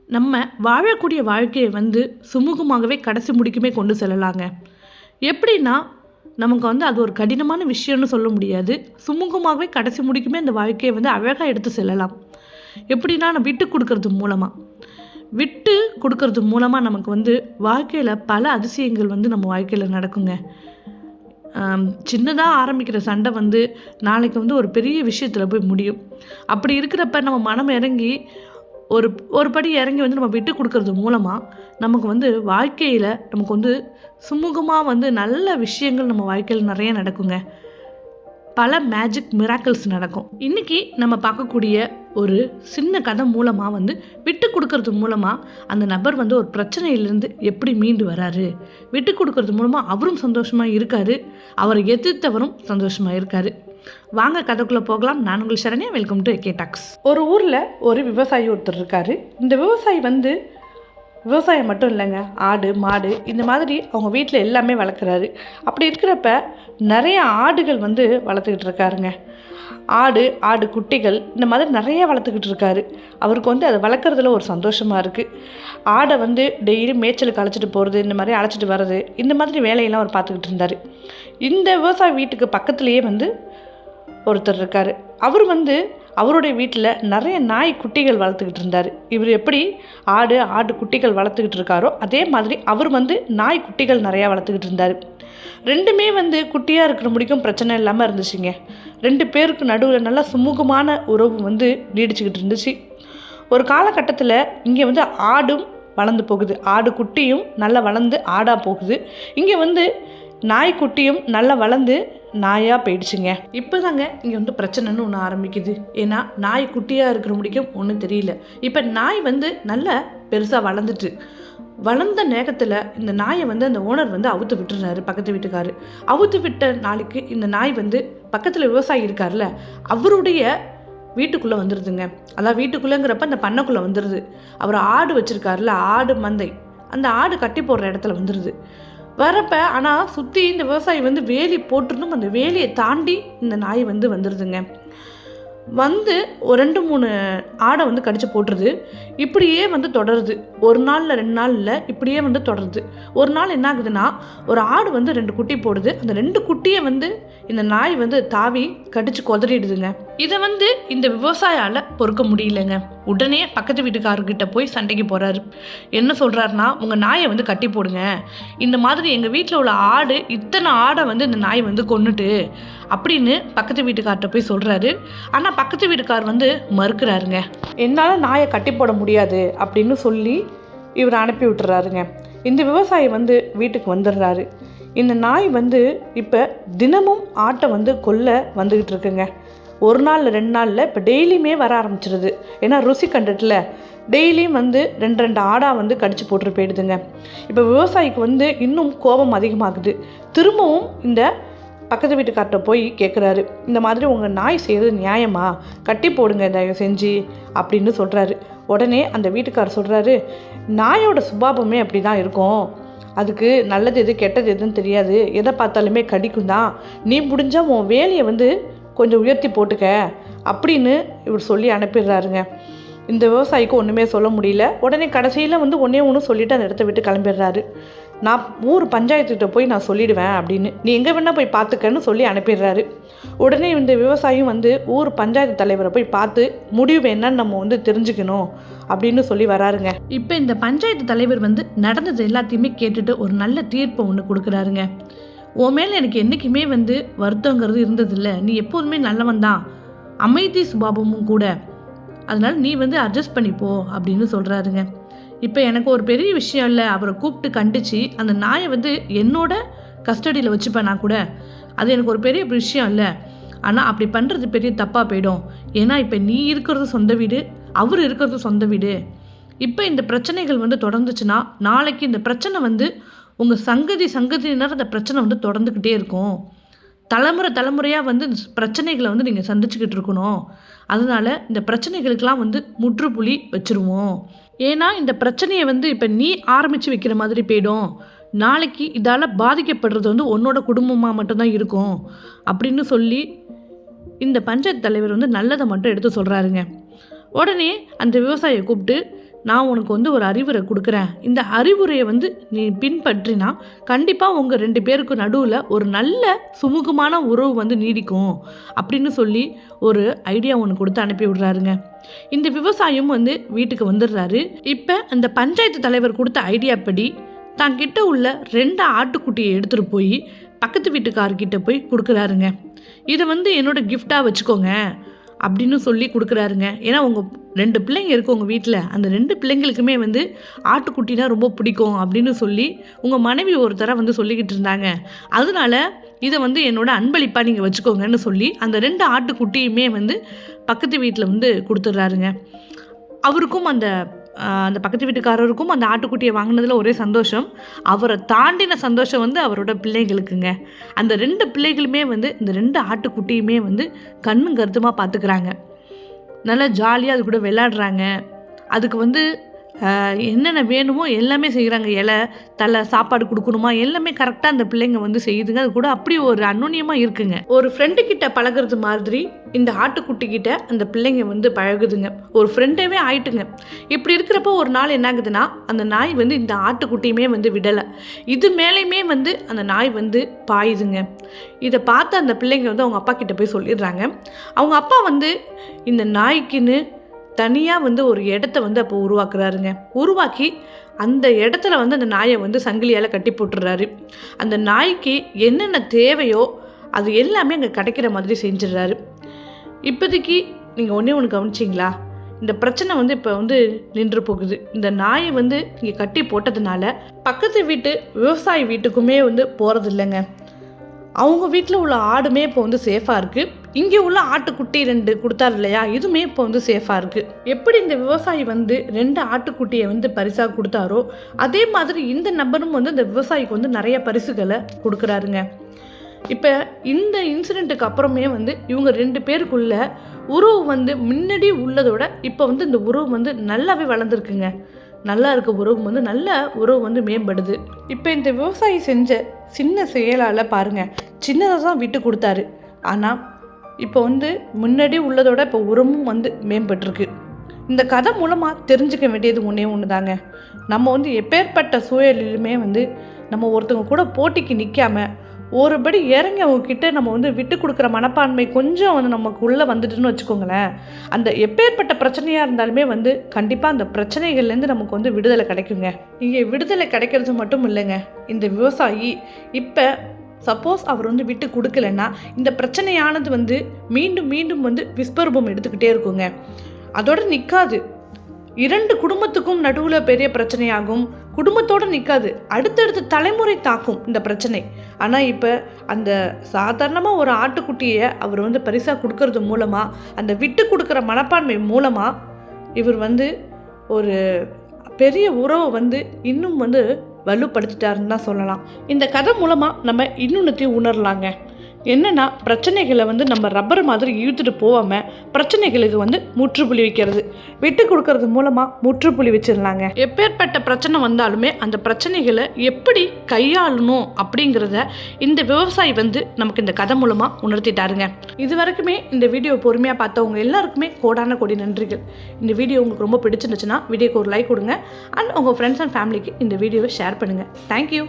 நம்ம வாழக்கூடிய வாழ்க்கையை சுமூகமாகவே கடைசி முடிக்குமே கொண்டு செல்லலாங்க. எப்படின்னா, நமக்கு அது ஒரு கடினமான விஷயம்னு சொல்ல முடியாது. சுமூகமாகவே கடைசி முடிக்குமே அந்த வாழ்க்கையை அழகா எடுத்து செல்லலாம். எப்படின்னா, நான் விட்டு குடுக்கறது மூலமா. விட்டு குடுக்கறது மூலமா நமக்கு வாழ்க்கையில பல அதிசயங்கள் நம்ம வாழ்க்கையில நடக்குங்க. சின்னதா ஆரம்பிக்கிற சண்டை நாளைக்கு ஒரு பெரிய விஷயத்துல போய் முடியும். அப்படி இருக்கிறப்ப நம்ம மனம் இறங்கி ஒரு ஒரு படி இறங்கி நம்ம விட்டு குடுக்கறது மூலமா, நமக்கு வாழ்க்கையில நமக்கு சுமூகமா நல்ல விஷயங்கள் நம்ம வாழ்க்கையில நெறைய நடக்குங்க. பல மேஜிக் மிராக்கிள்ஸ் நடக்கும். இன்னைக்கு நம்ம பார்க்கக்கூடிய ஒரு சின்ன கதை மூலமா விட்டு குடுக்கறது மூலமா, அந்த நபர் ஒரு பிரச்சனையிலிருந்து எப்படி மீண்டு வராரு. விட்டு குடுக்கறது மூலமா அவரும் சந்தோஷமா இருக்காரு. அவரை எதிர்த்தவரும் சந்தோஷமா இருக்காரு. வாங்க கதைக்குள்ள போகலாம். நான் உங்கள் Saranya. Welcome to AK talks. ஒரு ஊரில் ஒரு விவசாயி ஒருத்தர் இருக்காரு. இந்த விவசாயி விவசாயம் மட்டும் இல்லைங்க, ஆடு மாடு இந்த மாதிரி அவங்க வீட்டில் எல்லாமே வளர்க்குறாரு. அப்படி இருக்கிறப்ப நிறைய ஆடுகள் வளர்த்துக்கிட்டு இருக்காருங்க. ஆடு குட்டிகள் இந்த மாதிரி நிறைய வளர்த்துக்கிட்டு இருக்காரு. அவருக்கு அதை வளர்க்குறதுல ஒரு சந்தோஷமாக இருக்குது. ஆடை டெய்லி மேய்ச்சலுக்கு அழைச்சிட்டு போகிறது, இந்த மாதிரி அழைச்சிட்டு வர்றது, இந்த மாதிரி வேலையெல்லாம் அவர் பார்த்துக்கிட்டு இருந்தார். இந்த விவசாய வீட்டுக்கு பக்கத்துலேயே ஒருத்தர் இருக்கார். அவர் அவருடைய வீட்டில் நிறைய நாய் குட்டிகள் வளர்த்துக்கிட்டு இருந்தார். இவர் எப்படி ஆடு குட்டிகள் வளர்த்துக்கிட்டு இருக்காரோ அதே மாதிரி அவர் நாய் குட்டிகள் நிறையா வளர்த்துக்கிட்டு இருந்தார். ரெண்டுமே குட்டியாக இருக்கிற முடிக்கும் பிரச்சனை இல்லாமல் இருந்துச்சுங்க. ரெண்டு பேருக்கு நடுவில் நல்லா சுமூகமான உறவு நீடிச்சுக்கிட்டு இருந்துச்சு. ஒரு காலகட்டத்தில் இங்கே ஆடும் வளர்ந்து போகுது. ஆடு குட்டியும் நல்லா வளர்ந்து ஆடாக போகுது. இங்கே நாய்க்குட்டியும் நல்லா வளர்ந்து நாயாக போயிடுச்சுங்க. இப்போ தாங்க இங்கே பிரச்சனைன்னு ஒன்று ஆரம்பிக்குது. ஏன்னா நாய் குட்டியாக இருக்கிற முடிக்கும் ஒன்றும் தெரியல. இப்போ நாய் நல்லா பெருசாக வளர்ந்த நேரத்தில் இந்த நாயை அந்த ஓனர் அவுத்து விட்டுறாரு. பக்கத்து வீட்டுக்காரு அவுத்து விட்ட நாளைக்கு இந்த நாய் பக்கத்தில் விவசாயி இருக்கார்ல, அவருடைய வீட்டுக்குள்ளே வந்துடுதுங்க. அதான் வீட்டுக்குள்ளேங்கிறப்ப அந்த பண்ணைக்குள்ளே வந்துடுது. அவர் ஆடு வச்சுருக்காருல, ஆடு மந்தை, அந்த ஆடு கட்டி போடுற இடத்துல வந்துடுது. வரப்போ ஆனால் சுற்றி இந்த விவசாயி வேலி போட்டுருந்தும் அந்த வேலியை தாண்டி இந்த நாய் வந்துடுதுங்க. ஒரு 2-3 ஆடை கடிச்சு போட்டுருது. இப்படியே தொடருது. ஒரு நாளில் 2 நாளில் இப்படியே தொடருது. ஒரு நாள் என்ன ஆகுதுன்னா, ஒரு ஆடு 2 குட்டி போடுது. அந்த 2 குட்டியை இந்த நாய் தாவி கடிச்சு கொதறிடுதுங்க. இதை இந்த விவசாயால் பொறுக்க முடியலங்க. உடனே பக்கத்து வீட்டுக்காரர்கிட்ட போய் சண்டைக்கு போகிறாரு. என்ன சொல்கிறாருன்னா, உங்கள் நாயை கட்டி போடுங்க. இந்த மாதிரி எங்கள் வீட்டில் உள்ள ஆடு இத்தனை ஆடை இந்த நாய் கொன்னுட்டு அப்படின்னு பக்கத்து வீட்டுக்கார்ட்ட போய் சொல்கிறாரு. ஆனால் பக்கத்து வீட்டுக்கார் மறுக்கிறாருங்க. என்னால் நாயை கட்டி போட முடியாது அப்படின்னு சொல்லி இவர் அனுப்பி விட்டுறாருங்க. இந்த விவசாயி வீட்டுக்கு வந்துடுறாரு. இந்த நாய் இப்போ தினமும் ஆட்டை கொல்ல வந்துக்கிட்டு இருக்குங்க. ஒரு நாளில் 2 நாளில் இப்போ டெய்லியுமே வர ஆரம்பிச்சிருது. ஏன்னா ருசி கண்டுட்டில் டெய்லியும் 2 ஆடாக கடிச்சு போட்டுட்டு போயிடுதுங்க. இப்போ விவசாயிக்கு இன்னும் கோபம் அதிகமாகுது. திரும்பவும் இந்த பக்கத்து வீட்டுக்கார்ட்ட போய் கேட்குறாரு, இந்த மாதிரி உங்கள் நாய் செய்கிறது நியாயமா? கட்டி போடுங்க தயவு செஞ்சு அப்படின்னு சொல்கிறாரு. உடனே அந்த வீட்டுக்காரர் சொல்கிறாரு, நாயோட சுபாவமே அப்படி தான் இருக்கும். அதுக்கு நல்லது எது கெட்டது எதுன்னு தெரியாது. எதை பார்த்தாலுமே கடிக்கும் தான். நீ முடிஞ்சால் உன் வேலையை கொஞ்சம் உயர்த்தி போட்டுக்க அப்படின்னு இவர் சொல்லி அனுப்பிடுறாருங்க. இந்த விவசாயிக்கு ஒன்றுமே சொல்ல முடியல. உடனே கடைசியில் ஒன்றே ஒன்று சொல்லிவிட்டு அந்த இடத்த விட்டு கிளம்பிடுறாரு. நான் ஊர் பஞ்சாயத்துக்கிட்ட போய் நான் சொல்லிவிடுவேன் அப்படின்னு, நீ எங்கே வேணால் போய் பார்த்துக்கன்னு சொல்லி அனுப்பிடுறாரு. உடனே இந்த விவசாயம் ஊர் பஞ்சாயத்து தலைவரை போய் பார்த்து முடிவு என்னன்னு நம்ம தெரிஞ்சுக்கணும் அப்படின்னு சொல்லி வராருங்க. இப்போ இந்த பஞ்சாயத்து தலைவர் நடந்தது எல்லாத்தையுமே கேட்டுட்டு ஒரு நல்ல தீர்ப்பை ஒன்று கொடுக்குறாருங்க. உன் மேலே எனக்கு என்றைக்குமே வருத்தங்கிறது இருந்ததில்லை. நீ எப்போதுமே நல்லவன் தான், அமைதி சுபாவமும் கூட. அதனால் நீ அட்ஜஸ்ட் பண்ணிப்போ அப்படின்னு சொல்கிறாருங்க. இப்போ எனக்கு ஒரு பெரிய விஷயம் இல்லை, அவரை கூப்பிட்டு கண்டித்து அந்த நாயை என்னோட கஸ்டடியில் வச்சுப்பேன் கூட. அது எனக்கு ஒரு பெரிய விஷயம் இல்லை. ஆனால் அப்படி பண்ணுறது பெரிய தப்பாக போயிடும். ஏன்னா இப்போ நீ இருக்கிறது சொந்த வீடு, அவர் இருக்கிறது சொந்த வீடு. இப்போ இந்த பிரச்சனைகள் தொடர்ந்துச்சுன்னா நாளைக்கு இந்த பிரச்சனை உங்கள் சங்கதியினர் அந்த பிரச்சனை தொடர்ந்துக்கிட்டே இருக்கும். தலைமுறையாக பிரச்சனைகளை நீங்கள் சந்திச்சுக்கிட்டு இருக்கணும். அதனால் இந்த பிரச்சனைகளுக்கெல்லாம் முற்றுப்புள்ளி வச்சுருவோம். ஏன்னா இந்த பிரச்சனையை இப்போ நீ ஆரம்பித்து வைக்கிற மாதிரி போயிடும். நாளைக்கு இதால் பாதிக்கப்படுறது உன்னோட குடும்பமாக மட்டும்தான் இருக்கும் அப்படின்னு சொல்லி இந்த பஞ்சாயத்து தலைவர் நல்லதை மட்டும் எடுத்து சொல்கிறாருங்க. உடனே அந்த விவசாயியை கூப்பிட்டு, நான் உனக்கு வந்து ஒரு அறிவுரை கொடுக்குறேன். இந்த அறிவுரையை வந்து நீ பின்பற்றினா கண்டிப்பாக உங்கள் 2 பேருக்கு நடுவில் ஒரு நல்ல சுமூகமான உறவு வந்து நீடிக்கும் அப்படின்னு சொல்லி ஒரு ஐடியா ஒன்று கொடுத்து அனுப்பி விடுறாருங்க. இந்த விவசாயம் வந்து வீட்டுக்கு வந்துடுறாரு. இப்போ அந்த பஞ்சாயத்து தலைவர் கொடுத்த ஐடியா படி தான் கிட்ட உள்ள 2 ஆட்டுக்குட்டியை எடுத்துகிட்டு போய் பக்கத்து வீட்டுக்காரர்கிட்ட போய் கொடுக்குறாருங்க. இதை வந்து என்னோட கிஃப்டாக வச்சுக்கோங்க அப்படின்னு சொல்லி கொடுக்குறாருங்க. ஏன்னா உங்கள் 2 பிள்ளைங்க இருக்குது உங்கள் வீட்டில், அந்த 2 பிள்ளைங்களுக்குமே வந்து ஆட்டுக்குட்டினா ரொம்ப பிடிக்கும் அப்படின்னு சொல்லி உங்கள் மனைவி ஒரு தடவை வந்து சொல்லிக்கிட்டு இருந்தாங்க. அதனால இதை வந்து என்னோட அன்பளிப்பாக நீங்கள் வச்சுக்கோங்கன்னு சொல்லி அந்த 2 ஆட்டுக்குட்டியுமே வந்து பக்கத்து வீட்டில் வந்து கொடுத்துட்றாருங்க. அவருக்கும் அந்த பக்கத்து வீட்டுக்காரருக்கும் அந்த ஆட்டுக்குட்டியை வாங்கினதில் ஒரே சந்தோஷம். அவரை தாண்டின சந்தோஷம் வந்து அவரோட பிள்ளைங்களுக்குங்க. அந்த 2 பிள்ளைகளுமே வந்து இந்த 2 ஆட்டுக்குட்டியுமே வந்து கண்ணும் கருத்துமாக பார்த்துக்கிறாங்க. நல்லா ஜாலியாக அது கூட விளையாடுறாங்க. அதுக்கு வந்து என்னென்ன வேணுமோ எல்லாமே செய்கிறாங்க. இலை தலை சாப்பாடு கொடுக்கணுமா எல்லாமே கரெக்டாக அந்த பிள்ளைங்க வந்து செய்யுதுங்க. அது கூட அப்படி ஒரு அந்யோன்யமாக இருக்குங்க. ஒரு ஃப்ரெண்டுக்கிட்ட பழகிறது மாதிரி இந்த ஆட்டுக்குட்டிக்கிட்ட அந்த பிள்ளைங்க வந்து பழகுதுங்க. ஒரு ஃப்ரெண்டாகவே ஆயிட்டுங்க. இப்படி இருக்கிறப்போ ஒரு நாள் என்ன ஆகுதுன்னா அந்த நாய் வந்து இந்த ஆட்டுக்குட்டியுமே வந்து விடலை. இது மேலேயுமே வந்து அந்த நாய் வந்து பாயுதுங்க. இதை பார்த்து அந்த பிள்ளைங்க வந்து அவங்க அப்பா கிட்ட போய் சொல்லிடுறாங்க. அவங்க அப்பா வந்து இந்த நாய்க்குன்னு தனியாக வந்து ஒரு இடத்த வந்து அப்போ உருவாக்குறாருங்க. உருவாக்கி அந்த இடத்துல வந்து அந்த நாயை வந்து சங்கிலியால் கட்டி போட்டுடுறாரு. அந்த நாய்க்கு என்னென்ன தேவையோ அது எல்லாமே அங்கே கிடைக்கிற மாதிரி செஞ்சிடுறாரு. இப்போதைக்கு நீங்கள் ஒன்று கவனிச்சிங்களா? இந்த பிரச்சனை வந்து இப்போ வந்து நின்று போகுது. இந்த நாயை வந்து இங்கே கட்டி போட்டதுனால பக்கத்து வீட்டு விவசாயி வீட்டுக்குமே வந்து போகிறது இல்லைங்க. அவங்க வீட்டில் உள்ள ஆடுமே இப்போ வந்து சேஃபாக இருக்குது. இங்கே உள்ள ஆட்டுக்குட்டி 2 கொடுத்தாரு இல்லையா, இதுவுமே இப்போ வந்து சேஃபாக இருக்குது. எப்படி இந்த விவசாயி வந்து 2 ஆட்டுக்குட்டியை வந்து பரிசாக கொடுத்தாரோ அதே மாதிரி இந்த நபரும் வந்து இந்த விவசாயிக்கு வந்து நிறைய பரிசுகளை கொடுக்குறாருங்க. இப்போ இந்த இன்சிடெண்ட்டுக்கு அப்புறமே வந்து இவங்க 2 பேருக்குள்ள உறவு வந்து முன்னாடி உள்ளதோட இப்போ வந்து இந்த உறவு வந்து நல்லாவே வளர்ந்துருக்குங்க. நல்லா இருக்க உறவு வந்து நல்ல உறவு வந்து மேம்படுது. இப்போ இந்த விவசாயி செஞ்ச சின்ன செயலால் பாருங்கள், சின்னதாக தான் விட்டு கொடுத்தாரு. ஆனால் இப்போ வந்து முன்னாடி உள்ளதோட இப்போ உறவும் வந்து மேம்பட்டுருக்கு. இந்த கதை மூலமாக தெரிஞ்சுக்க வேண்டியது ஒன்று தாங்க. நம்ம வந்து எப்பேற்பட்ட சூழலிலுமே வந்து நம்ம ஒருத்தவங்க கூட போட்டிக்கு நிற்காம ஒருபடி இறங்கி அவங்கக்கிட்ட நம்ம வந்து விட்டு கொடுக்குற மனப்பான்மை கொஞ்சம் வந்து நமக்குள்ளே வந்துட்டுன்னு வச்சுக்கோங்களேன். அந்த எப்பேற்பட்ட பிரச்சனையாக இருந்தாலுமே வந்து கண்டிப்பாக அந்த பிரச்சனைகள்லேருந்து நமக்கு வந்து விடுதலை கிடைக்குங்க. இங்கே விடுதலை கிடைக்கிறது மட்டும் இல்லைங்க. இந்த விவசாயி இப்போ சப்போஸ் அவர் வந்து விட்டு கொடுக்கலன்னா இந்த பிரச்சனையானது வந்து மீண்டும் மீண்டும் வந்து விஸ்வரூபம் எடுத்துக்கிட்டே இருக்குங்க. அதோடு நிற்காது. 2 குடும்பத்துக்கும் நடுவில் பெரிய பிரச்சனையாகும். குடும்பத்தோடு நிற்காது, அடுத்தடுத்த தலைமுறை தாக்கும் இந்த பிரச்சனை. ஆனால் இப்போ அந்த சாதாரணமாக ஒரு ஆட்டுக்குட்டியை அவர் வந்து பரிசாக கொடுக்கறது மூலமாக அந்த விட்டு கொடுக்குற மனப்பான்மை மூலமாக இவர் வந்து ஒரு பெரிய உறவை வந்து இன்னும் வந்து வலுப்படுத்திட்டாருன்னு தான் சொல்லலாம். இந்த கதை மூலமாக நம்ம இன்னொன்னுத்தையும் உணரலாங்க. என்னென்னா பிரச்சனைகளை வந்து நம்ம ரப்பர் மாதிரி இழுத்துட்டு போகாமல் பிரச்சனைகளுக்கு வந்து முற்றுப்புள்ளி வைக்கிறது, விட்டு கொடுக்கறது மூலமாக முற்றுப்புள்ளி வச்சிடலாங்க. எப்பேற்பட்ட பிரச்சனை வந்தாலுமே அந்த பிரச்சனைகளை எப்படி கையாளணும் அப்படிங்கிறத இந்த விவசாயி வந்து நமக்கு இந்த கதை மூலமாக உணர்த்திட்டாருங்க. இது வரைக்குமே இந்த வீடியோ பொறுமையாக பார்த்தவங்க எல்லாருக்குமே கோடான கோடி நன்றிகள். இந்த வீடியோ உங்களுக்கு ரொம்ப பிடிச்சிருந்துச்சுன்னா வீடியோக்கு ஒரு லைக் கொடுங்க. அண்ட் உங்கள் ஃப்ரெண்ட்ஸ் அண்ட் ஃபேமிலிக்கு இந்த வீடியோவை ஷேர் பண்ணுங்கள். தேங்க்யூ.